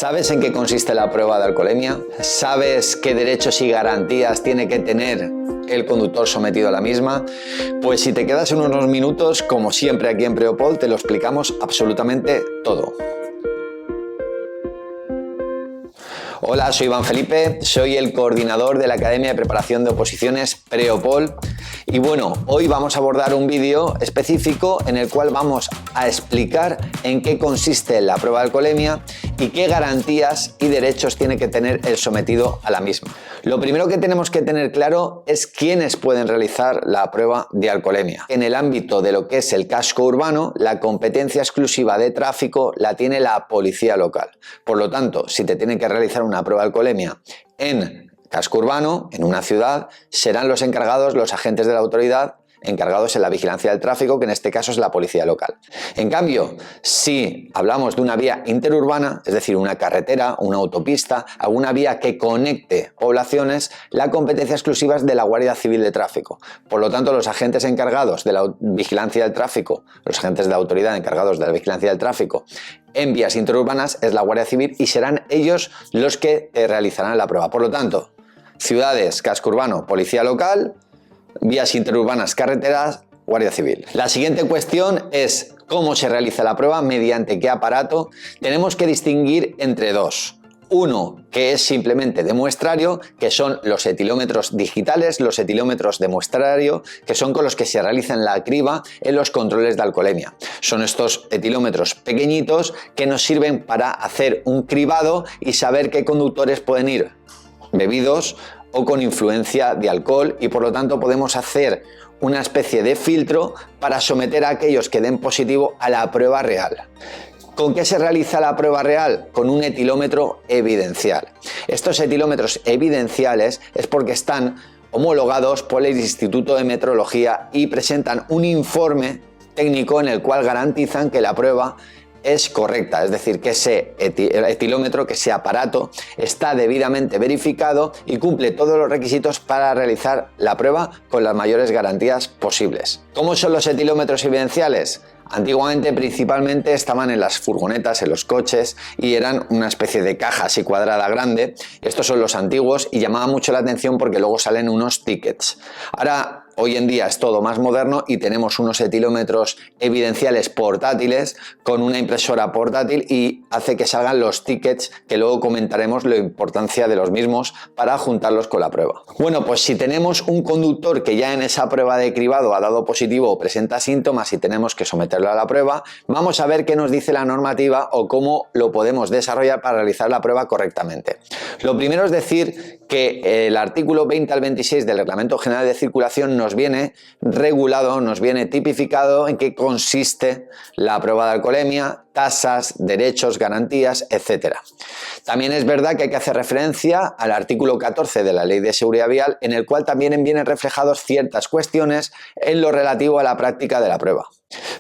¿Sabes en qué consiste la prueba de alcoholemia? ¿Sabes qué derechos y garantías tiene que tener el conductor sometido a la misma? Pues si te quedas unos minutos, como siempre aquí en Preopol, te lo explicamos absolutamente todo. Hola, soy Iván Felipe, soy el coordinador de la Academia de Preparación de Oposiciones Preopol y bueno, hoy vamos a abordar un vídeo específico en el cual vamos a explicar en qué consiste la prueba de alcoholemia y qué garantías y derechos tiene que tener el sometido a la misma. Lo primero que tenemos que tener claro es quiénes pueden realizar la prueba de alcoholemia. En el ámbito de lo que es el casco urbano, la competencia exclusiva de tráfico la tiene la policía local. Por lo tanto, si te tienen que realizar una prueba de alcoholemia en casco urbano, en una ciudad, serán los encargados, los agentes de la autoridad, encargados en la vigilancia del tráfico, que en este caso es la policía local. En cambio, si hablamos de una vía interurbana, es decir, una carretera, una autopista, alguna vía que conecte poblaciones, la competencia exclusiva es de la Guardia Civil de Tráfico. Por lo tanto, los agentes encargados de la vigilancia del tráfico, los agentes de la autoridad encargados de la vigilancia del tráfico en vías interurbanas es la Guardia Civil y serán ellos los que realizarán la prueba. Por lo tanto, ciudades, casco urbano, policía local, vías interurbanas, carreteras, Guardia Civil. La siguiente cuestión es cómo se realiza la prueba, mediante qué aparato. Tenemos que distinguir entre dos. Uno que es simplemente de muestrario, que son los etilómetros digitales, los etilómetros de muestrario, que son con los que se realizan la criba en los controles de alcoholemia. Son estos etilómetros pequeñitos que nos sirven para hacer un cribado y saber qué conductores pueden ir bebidos o con influencia de alcohol y por lo tanto podemos hacer una especie de filtro para someter a aquellos que den positivo a la prueba real. ¿Con qué se realiza la prueba real? Con un etilómetro evidencial. Estos etilómetros evidenciales es porque están homologados por el Instituto de Metrología y presentan un informe técnico en el cual garantizan que la prueba es correcta, es decir, que ese etilómetro, que ese aparato está debidamente verificado y cumple todos los requisitos para realizar la prueba con las mayores garantías posibles. ¿Cómo son los etilómetros evidenciales? Antiguamente principalmente estaban en las furgonetas, en los coches y eran una especie de caja así cuadrada grande. Estos son los antiguos y llamaba mucho la atención porque luego salen unos tickets. Ahora, hoy en día es todo más moderno y tenemos unos etilómetros evidenciales portátiles con una impresora portátil y hace que salgan los tickets, que luego comentaremos la importancia de los mismos para juntarlos con la prueba. Bueno, pues si tenemos un conductor que ya en esa prueba de cribado ha dado positivo o presenta síntomas y tenemos que someterlo a la prueba, vamos a ver qué nos dice la normativa o cómo lo podemos desarrollar para realizar la prueba correctamente. Lo primero es decir que el artículo 20 al 26 del Reglamento General de Circulación nos viene regulado, nos viene tipificado en qué consiste la prueba de alcoholemia, tasas, derechos, garantías, etc. También es verdad que hay que hacer referencia al artículo 14 de la Ley de Seguridad Vial, en el cual también vienen reflejados ciertas cuestiones en lo relativo a la práctica de la prueba.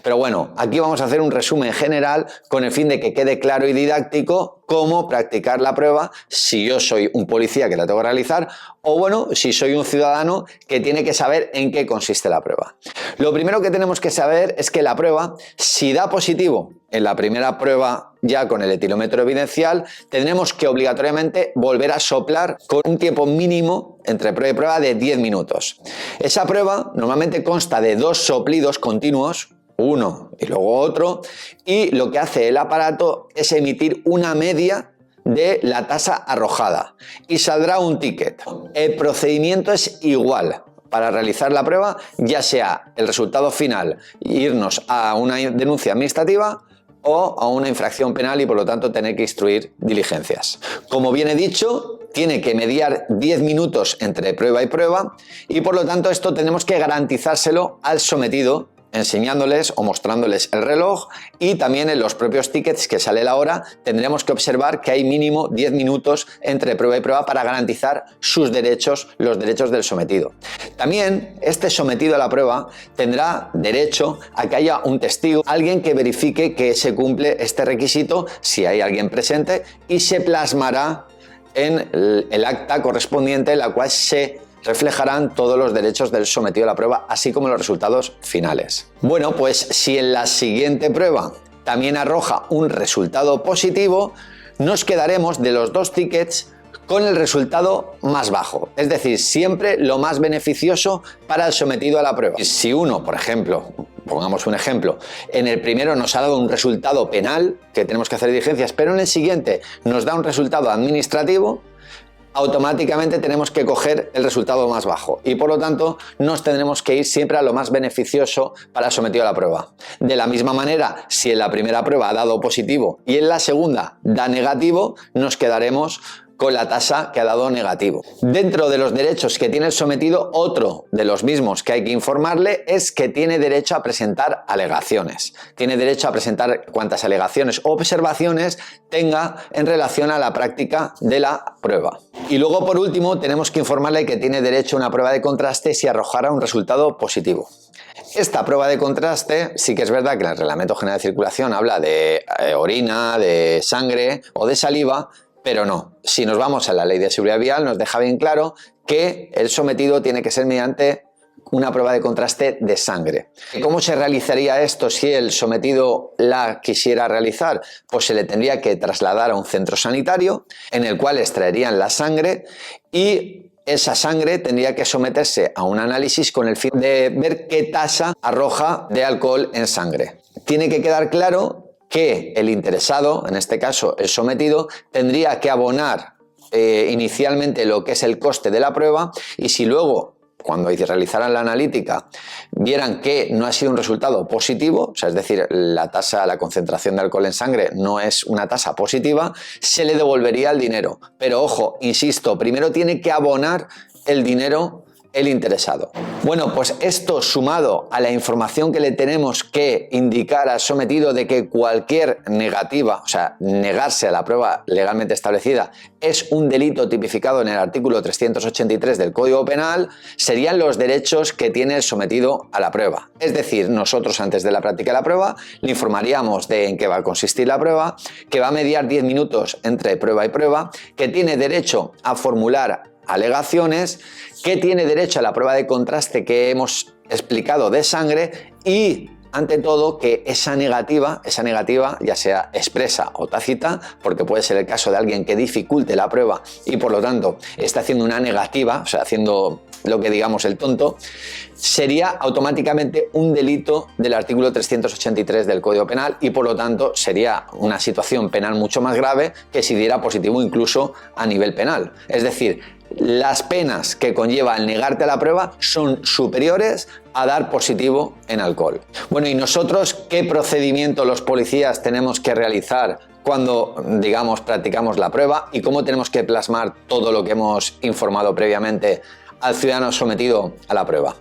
Pero bueno, aquí vamos a hacer un resumen general con el fin de que quede claro y didáctico cómo practicar la prueba si yo soy un policía que la tengo que realizar o bueno, si soy un ciudadano que tiene que saber en qué consiste la prueba. Lo primero que tenemos que saber es que la prueba, si da positivo en la primera prueba ya con el etilómetro evidencial, tendremos que obligatoriamente volver a soplar con un tiempo mínimo entre prueba y prueba de 10 minutos. Esa prueba normalmente consta de 2 soplidos continuos, uno y luego otro, y lo que hace el aparato es emitir una media de la tasa arrojada y saldrá un ticket. El procedimiento es igual para realizar la prueba, ya sea el resultado final irnos a una denuncia administrativa o a una infracción penal y por lo tanto tener que instruir diligencias. Como bien he dicho, tiene que mediar 10 minutos entre prueba y prueba y por lo tanto esto tenemos que garantizárselo al sometido, enseñándoles o mostrándoles el reloj y también en los propios tickets que sale la hora tendremos que observar que hay mínimo 10 minutos entre prueba y prueba para garantizar sus derechos, los derechos del sometido. También este sometido a la prueba tendrá derecho a que haya un testigo, alguien que verifique que se cumple este requisito si hay alguien presente y se plasmará en el acta correspondiente en la cual se reflejarán todos los derechos del sometido a la prueba, así como los resultados finales. Bueno, pues si en la siguiente prueba también arroja un resultado positivo, nos quedaremos de los dos tickets con el resultado más bajo, es decir, siempre lo más beneficioso para el sometido a la prueba. Si uno, por ejemplo, pongamos un ejemplo, en el primero nos ha dado un resultado penal, que tenemos que hacer diligencias, pero en el siguiente nos da un resultado administrativo, automáticamente tenemos que coger el resultado más bajo y por lo tanto nos tendremos que ir siempre a lo más beneficioso para el sometido a la prueba. De la misma manera, si en la primera prueba ha dado positivo y en la segunda da negativo, nos quedaremos con la tasa que ha dado negativo. Dentro de los derechos que tiene el sometido, otro de los mismos que hay que informarle es que tiene derecho a presentar alegaciones. Tiene derecho a presentar cuantas alegaciones o observaciones tenga en relación a la práctica de la prueba. Y luego, por último, tenemos que informarle que tiene derecho a una prueba de contraste si arrojara un resultado positivo. Esta prueba de contraste sí que es verdad que en el Reglamento General de Circulación habla de orina, de sangre o de saliva, pero no, si nos vamos a la Ley de Seguridad Vial nos deja bien claro que el sometido tiene que ser mediante una prueba de contraste de sangre. ¿Cómo se realizaría esto si el sometido la quisiera realizar? Pues se le tendría que trasladar a un centro sanitario en el cual extraerían la sangre y esa sangre tendría que someterse a un análisis con el fin de ver qué tasa arroja de alcohol en sangre. Tiene que quedar claro que el interesado, en este caso el sometido, tendría que abonar inicialmente lo que es el coste de la prueba y si luego, cuando realizaran la analítica, vieran que no ha sido un resultado positivo, o sea, es decir, la tasa, la concentración de alcohol en sangre no es una tasa positiva, se le devolvería el dinero. Pero ojo, insisto, primero tiene que abonar el dinero el interesado. Bueno, pues esto sumado a la información que le tenemos que indicar al sometido de que cualquier negativa, o sea, negarse a la prueba legalmente establecida, es un delito tipificado en el artículo 383 del Código Penal, serían los derechos que tiene el sometido a la prueba. Es decir, nosotros antes de la práctica de la prueba le informaríamos de en qué va a consistir la prueba, que va a mediar 10 minutos entre prueba y prueba, que tiene derecho a formular alegaciones, que tiene derecho a la prueba de contraste que hemos explicado de sangre y, ante todo, que esa negativa ya sea expresa o tácita, porque puede ser el caso de alguien que dificulte la prueba y por lo tanto está haciendo una negativa, o sea, haciendo lo que digamos el tonto, sería automáticamente un delito del artículo 383 del Código Penal y por lo tanto sería una situación penal mucho más grave que si diera positivo incluso a nivel penal. Es decir, las penas que conlleva el negarte a la prueba son superiores a dar positivo en alcohol. Bueno, ¿y nosotros qué procedimiento los policías tenemos que realizar cuando, digamos, practicamos la prueba y cómo tenemos que plasmar todo lo que hemos informado previamente al ciudadano sometido a la prueba?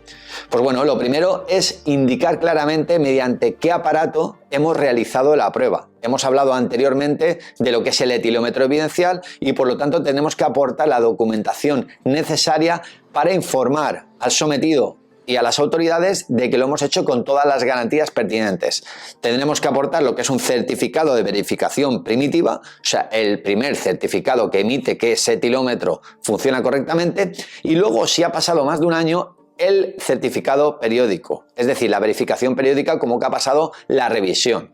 Pues bueno, lo primero es indicar claramente mediante qué aparato hemos realizado la prueba. Hemos hablado anteriormente de lo que es el etilómetro evidencial y por lo tanto tenemos que aportar la documentación necesaria para informar al sometido y a las autoridades de que lo hemos hecho con todas las garantías pertinentes. Tendremos que aportar lo que es un certificado de verificación primitiva, o sea, el primer certificado que emite que ese etilómetro funciona correctamente, y luego, si ha pasado más de un año, el certificado periódico, es decir, la verificación periódica como que ha pasado la revisión.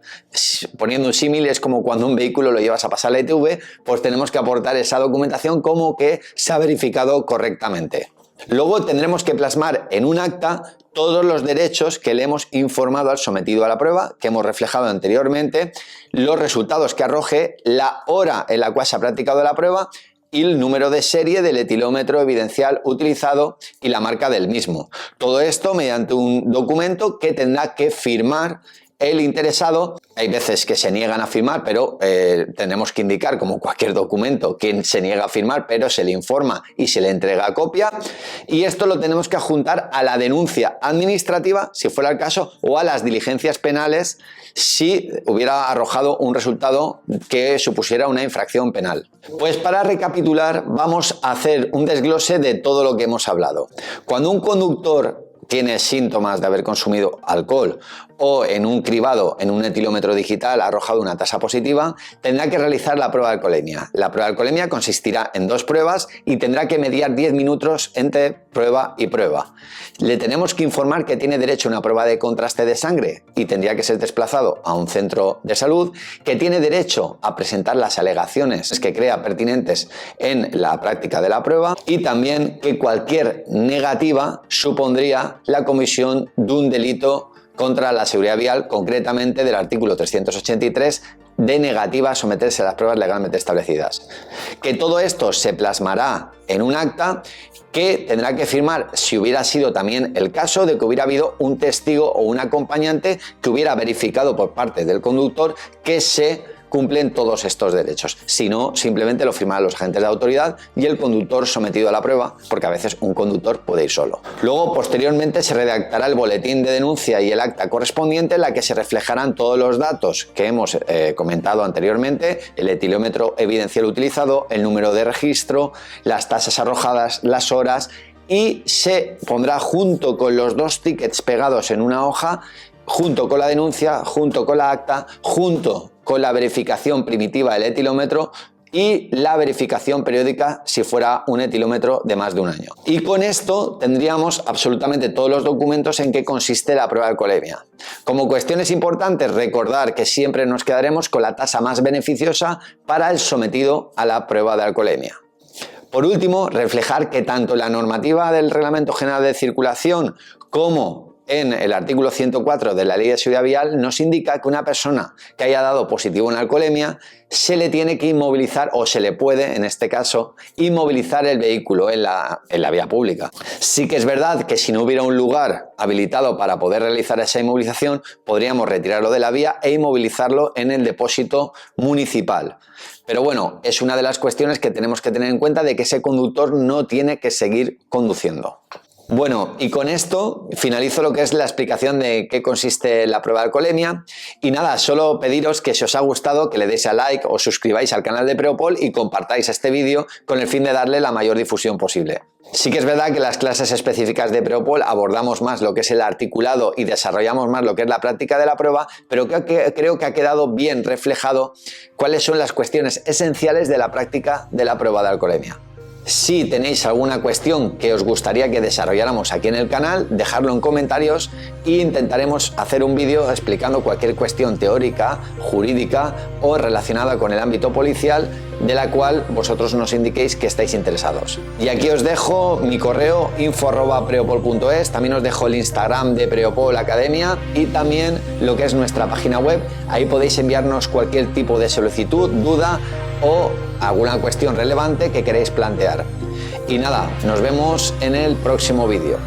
Poniendo un símil, es como cuando un vehículo lo llevas a pasar la ITV, pues tenemos que aportar esa documentación como que se ha verificado correctamente. Luego tendremos que plasmar en un acta todos los derechos que le hemos informado al sometido a la prueba, que hemos reflejado anteriormente, los resultados que arroje, la hora en la cual se ha practicado la prueba y el número de serie del etilómetro evidencial utilizado y la marca del mismo. Todo esto mediante un documento que tendrá que firmar el interesado. Hay veces que se niegan a firmar, pero tenemos que indicar, como cualquier documento, quién se niega a firmar, pero se le informa y se le entrega copia. Y esto lo tenemos que adjuntar a la denuncia administrativa, si fuera el caso, o a las diligencias penales, si hubiera arrojado un resultado que supusiera una infracción penal. Pues para recapitular, vamos a hacer un desglose de todo lo que hemos hablado. Cuando un conductor tiene síntomas de haber consumido alcohol o en un cribado, en un etilómetro digital, ha arrojado una tasa positiva, tendrá que realizar la prueba de alcoholemia. La prueba de alcoholemia consistirá en 2 pruebas y tendrá que mediar 10 minutos entre prueba y prueba. Le tenemos que informar que tiene derecho a una prueba de contraste de sangre y tendría que ser desplazado a un centro de salud, que tiene derecho a presentar las alegaciones que crea pertinentes en la práctica de la prueba y también que cualquier negativa supondría la comisión de un delito contra la seguridad vial, concretamente del artículo 383 de negativa a someterse a las pruebas legalmente establecidas. Que todo esto se plasmará en un acta que tendrá que firmar, si hubiera sido también el caso de que hubiera habido un testigo o un acompañante que hubiera verificado por parte del conductor que se cumplen todos estos derechos. Si no, simplemente lo firmarán los agentes de autoridad y el conductor sometido a la prueba, porque a veces un conductor puede ir solo. Luego, posteriormente, se redactará el boletín de denuncia y el acta correspondiente en la que se reflejarán todos los datos que hemos comentado anteriormente, el etilómetro evidencial utilizado, el número de registro, las tasas arrojadas, las horas, y se pondrá junto con los 2 tickets pegados en una hoja, junto con la denuncia, junto con la acta, junto con la verificación primitiva del etilómetro y la verificación periódica si fuera un etilómetro de más de un año. Y con esto tendríamos absolutamente todos los documentos en qué consiste la prueba de alcoholemia. Como cuestiones importantes, recordar que siempre nos quedaremos con la tasa más beneficiosa para el sometido a la prueba de alcoholemia. Por último, reflejar que tanto en la normativa del Reglamento General de Circulación como en el artículo 104 de la Ley de Seguridad Vial nos indica que una persona que haya dado positivo en alcoholemia se le tiene que inmovilizar, o se le puede, en este caso, inmovilizar el vehículo en la vía pública. Sí que es verdad que si no hubiera un lugar habilitado para poder realizar esa inmovilización, podríamos retirarlo de la vía e inmovilizarlo en el depósito municipal. Pero bueno, es una de las cuestiones que tenemos que tener en cuenta, de que ese conductor no tiene que seguir conduciendo. Bueno, y con esto finalizo lo que es la explicación de qué consiste la prueba de alcoholemia. Y nada, solo pediros que si os ha gustado, que le deis a like o suscribáis al canal de Preopol y compartáis este vídeo con el fin de darle la mayor difusión posible. Sí que es verdad que en las clases específicas de Preopol abordamos más lo que es el articulado y desarrollamos más lo que es la práctica de la prueba, pero creo que ha quedado bien reflejado cuáles son las cuestiones esenciales de la práctica de la prueba de alcoholemia. Si tenéis alguna cuestión que os gustaría que desarrolláramos aquí en el canal, dejadlo en comentarios e intentaremos hacer un vídeo explicando cualquier cuestión teórica, jurídica o relacionada con el ámbito policial de la cual vosotros nos indiquéis que estáis interesados. Y aquí os dejo mi correo info@preopol.es, también os dejo el Instagram de Preopol Academia y también lo que es nuestra página web. Ahí podéis enviarnos cualquier tipo de solicitud, duda o alguna cuestión relevante que queréis plantear. Y nada, nos vemos en el próximo vídeo.